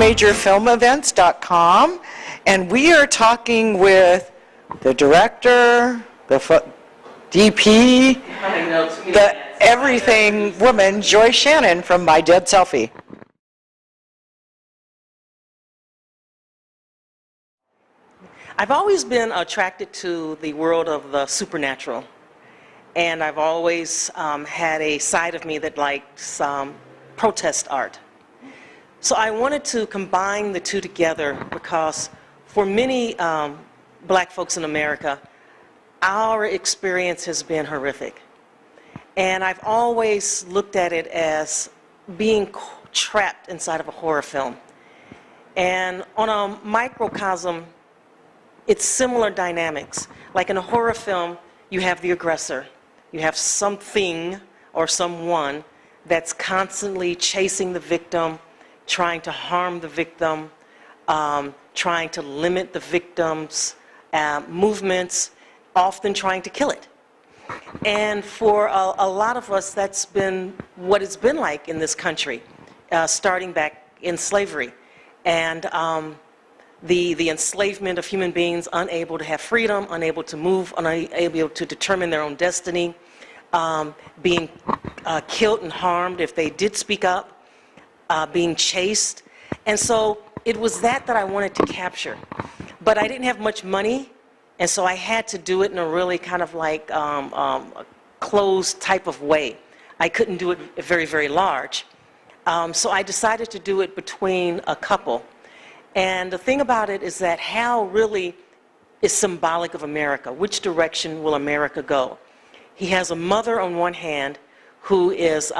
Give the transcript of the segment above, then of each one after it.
majorfilmevents.com, and we are talking with the director, the DP, the everything woman, Joy Shannon from My Dead Selfie. I've always been attracted to the world of the supernatural, and I've always had a side of me that likes protest art. So I wanted to combine the two together because for many black folks in America, our experience has been horrific. And I've always looked at it as being trapped inside of a horror film. And on a microcosm, it's similar dynamics. Like in a horror film, you have the aggressor. You have something or someone that's constantly chasing the victim, trying to harm the victim, trying to limit the victim's movements, often trying to kill it. And for a lot of us, that's been what it's been like in this country, starting back in slavery. And the enslavement of human beings, unable to have freedom, unable to move, unable to determine their own destiny, being killed and harmed if they did speak up, being chased. And so it was that I wanted to capture. But I didn't have much money, and so I had to do it in a really kind of like a closed type of way. I couldn't do it very, very large. So I decided to do it between a couple. And the thing about it is that Hal really is symbolic of America. Which direction will America go? He has a mother on one hand who is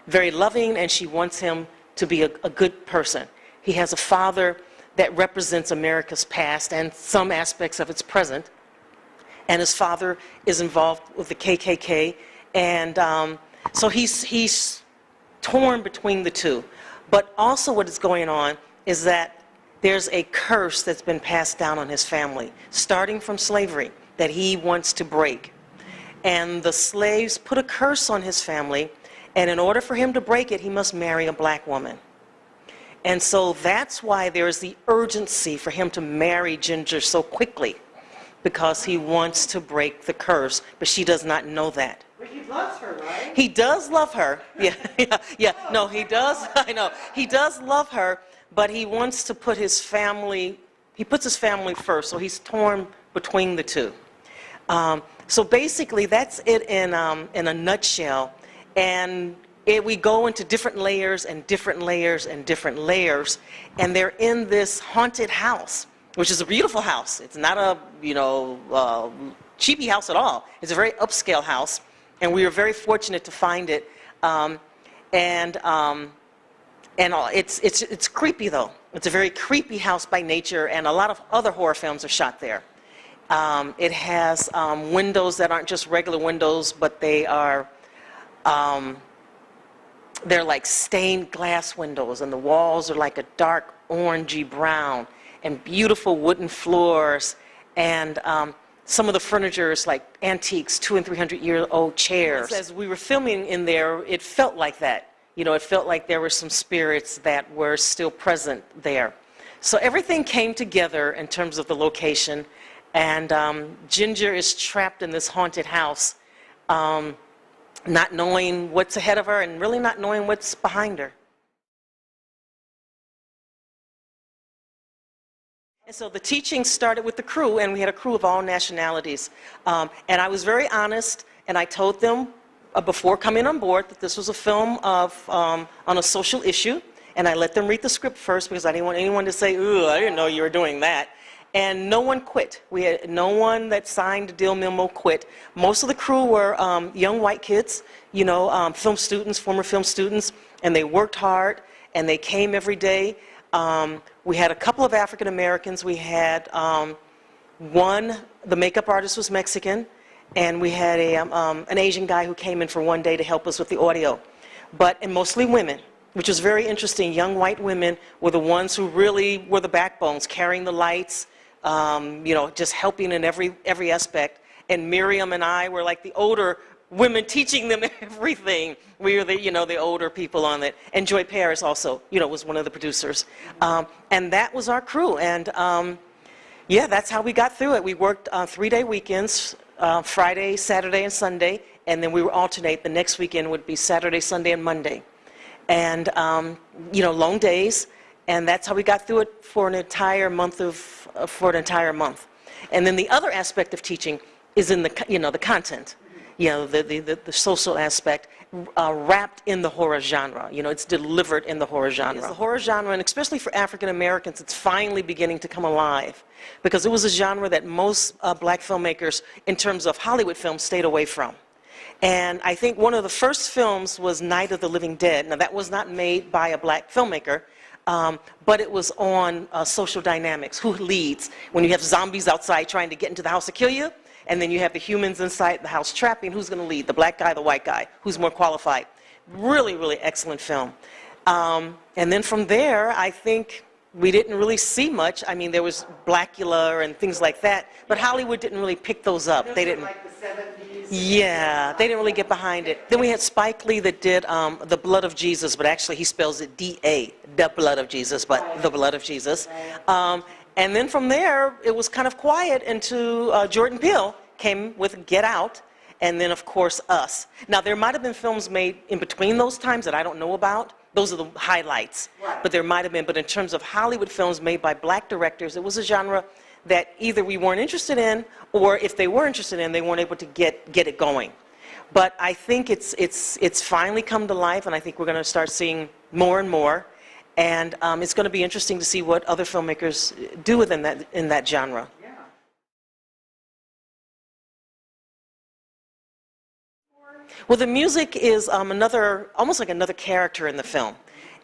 very loving, and she wants him to be a good person. He has a father that represents America's past and some aspects of its present. And his father is involved with the KKK. And so he's torn between the two. But also what is going on is that there's a curse that's been passed down on his family, starting from slavery, that he wants to break. And the slaves put a curse on his family, and in order for him to break it, he must marry a black woman. And so that's why there's the urgency for him to marry Ginger so quickly, because he wants to break the curse, but she does not know that. But he loves her, right? He does love her. Yeah. No, he does. I know. He does love her, but he wants to put his family, he puts his family first, so he's torn between the two. So basically, that's it in a nutshell. And we go into different layers and different layers and different layers, and they're in this haunted house, which is a beautiful house. It's not a, cheapy house at all. It's a very upscale house, and we were very fortunate to find it. It's creepy though. It's a very creepy house by nature, and a lot of other horror films are shot there. It has windows that aren't just regular windows, but they are they're like stained glass windows, and the walls are like a dark orangey brown, and beautiful wooden floors, and some of the furniture is like antiques, 200- and 300-year-old chairs. As we were filming in there, it felt like that. It felt like there were some spirits that were still present there. So everything came together in terms of the location, and Ginger is trapped in this haunted house, not knowing what's ahead of her and really not knowing what's behind her. And so the teaching started with the crew, and we had a crew of all nationalities. And I was very honest, and I told them before coming on board that this was a film on a social issue, and I let them read the script first because I didn't want anyone to say, "Ooh, I didn't know you were doing that." And no one quit. We had no one that signed the deal memo quit. Most of the crew were young white kids, film students, former film students, and they worked hard, and they came every day. We had a couple of African Americans. We had the makeup artist was Mexican, and we had an Asian guy who came in for one day to help us with the audio. And mostly women, which was very interesting. Young white women were the ones who really were the backbones, carrying the lights, just helping in every aspect. And Miriam and I were like the older women teaching them everything. We were the, the older people on it. And Joy Paris also, was one of the producers. And that was our crew. And yeah, that's how we got through it. We worked 3-day weekends, Friday, Saturday, and Sunday. And then we would alternate. The next weekend would be Saturday, Sunday, and Monday. And, long days. And that's how we got through it for an entire month And then the other aspect of teaching is in the, the content. The social aspect wrapped in the horror genre. It's delivered in the horror genre. The horror genre, and especially for African Americans, it's finally beginning to come alive. Because it was a genre that most black filmmakers, in terms of Hollywood films, stayed away from. And I think one of the first films was Night of the Living Dead. Now, that was not made by a black filmmaker, but it was on social dynamics, who leads. When you have zombies outside trying to get into the house to kill you, and then you have the humans inside the house trapping, who's going to lead? The black guy, the white guy? Who's more qualified? Really, really excellent film. And then from there, I think we didn't really see much. I mean, there was Blackula and things like that, but Hollywood didn't really pick those up. They didn't. Like the 70s. Yeah, they didn't really get behind it. Then we had Spike Lee that did The Blood of Jesus, but actually he spells it D-A, The Blood of Jesus, but The Blood of Jesus. And then from there, it was kind of quiet until Jordan Peele came with Get Out, and then, of course, Us. Now, there might have been films made in between those times that I don't know about. Those are the highlights. Right. But there might have been. But in terms of Hollywood films made by black directors, it was a genre that either we weren't interested in, or if they were interested in, they weren't able to get it going. But I think it's finally come to life, and I think we're going to start seeing more and more. And it's going to be interesting to see what other filmmakers do within that genre. Yeah. Well, the music is almost like another character in the film.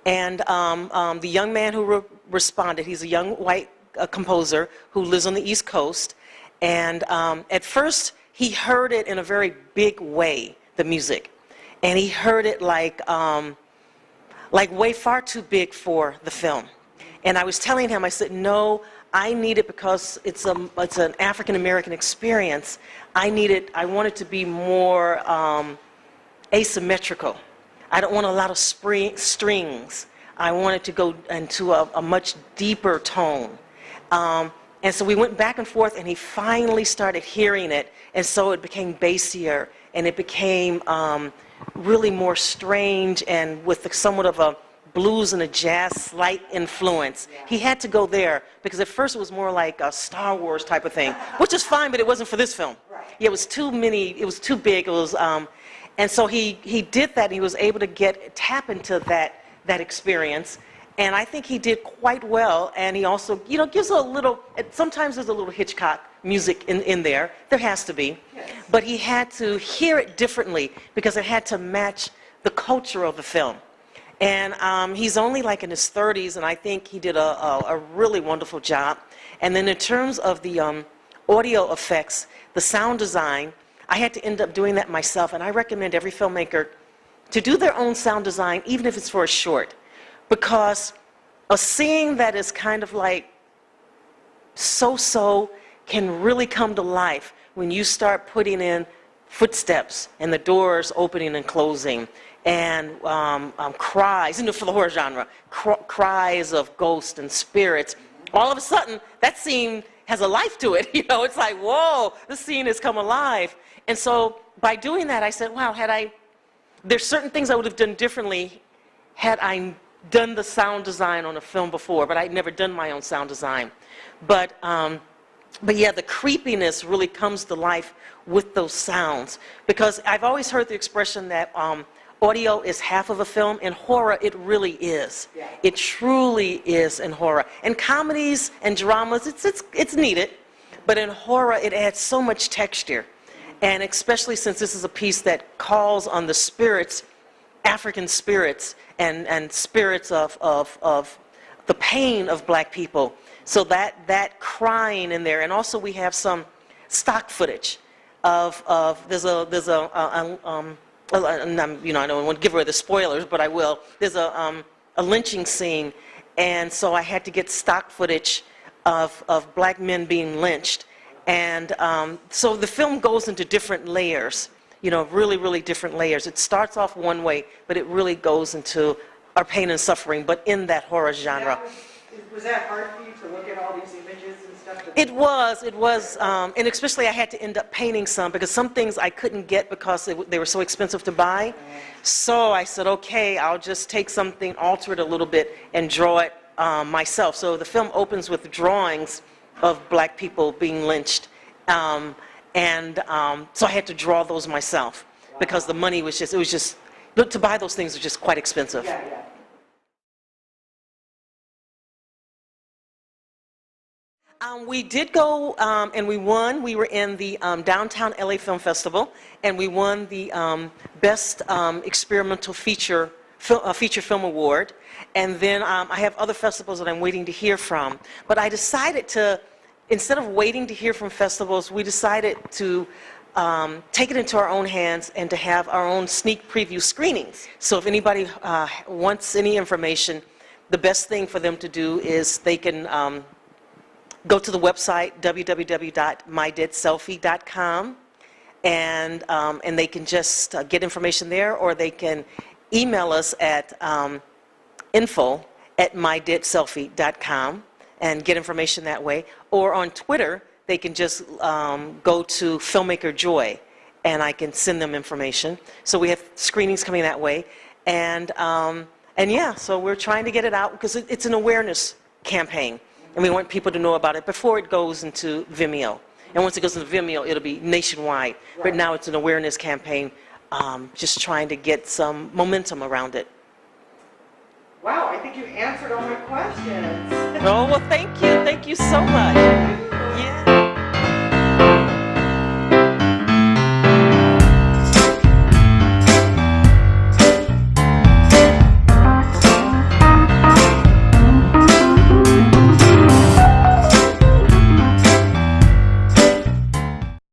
And the young man who responded, he's a young white composer who lives on the East Coast. And at first, he heard it in a very big way, the music. And he heard it like way far too big for the film. And I was telling him, I said, no, I need it because it's an African-American experience. I want it to be more asymmetrical. I don't want a lot of strings. I want it to go into a much deeper tone. And so we went back and forth, and he finally started hearing it, and so it became bassier, and it became really more strange, and with somewhat of a blues and a jazz slight influence. Yeah. He had to go there, because at first it was more like a Star Wars type of thing, which is fine, but it wasn't for this film. Right. Yeah, it was too big, it was, and so he did that, and he was able to tap into that experience. And I think he did quite well, and he also, gives a little, sometimes there's a little Hitchcock music in there. There has to be. Yes. But he had to hear it differently because it had to match the culture of the film. And he's only like in his 30s, and I think he did a really wonderful job. And then in terms of the audio effects, the sound design, I had to end up doing that myself, and I recommend every filmmaker to do their own sound design, even if it's for a short. Because a scene that is kind of like so-so can really come to life when you start putting in footsteps and the doors opening and closing and cries, for the horror genre, cries of ghosts and spirits. All of a sudden, that scene has a life to it. It's like, whoa, this scene has come alive. And so by doing that, I said, wow, there's certain things I would have done differently had I done the sound design on a film before, but I'd never done my own sound design. But yeah, the creepiness really comes to life with those sounds, because I've always heard the expression that audio is half of a film. In horror, it really is. Yeah. It truly is in horror. In comedies and dramas, it's needed, but in horror, it adds so much texture. And especially since this is a piece that calls on the spirits, African spirits, and spirits of the pain of black people. So that crying in there, and also we have some stock footage of there's a I don't want to give away the spoilers, but I will. There's a lynching scene, and so I had to get stock footage of black men being lynched, and so the film goes into different layers. you know, really, really different layers. It starts off one way, but it really goes into our pain and suffering, but in that horror genre. Was that hard for you to look at all these images and stuff? It was, and especially I had to end up painting some because some things I couldn't get because they were so expensive to buy. So I said, okay, I'll just take something, alter it a little bit, and draw it myself. So the film opens with drawings of black people being lynched. So I had to draw those myself because the money was just, to buy those things was just quite expensive. Yeah, yeah. We did go and we won. We were in the Downtown LA Film Festival, and we won the Best Experimental Feature Film Award. And then I have other festivals that I'm waiting to hear from. But I decided to, instead of waiting to hear from festivals, we decided to take it into our own hands and to have our own sneak preview screenings. So if anybody wants any information, the best thing for them to do is they can go to the website www.mydeadselfie.com and they can just get information there, or they can email us at info@mydeadselfie.com and get information that way, or on Twitter they can just go to Filmmaker Joy and I can send them information. So we have screenings coming that way, and yeah, so we're trying to get it out because it's an awareness campaign. And we want people to know about it before it goes into Vimeo. And once it goes into Vimeo, it'll be nationwide. Right. But now it's an awareness campaign, just trying to get some momentum around it. Wow, I think you answered all my questions. Oh, well, thank you. Thank you so much.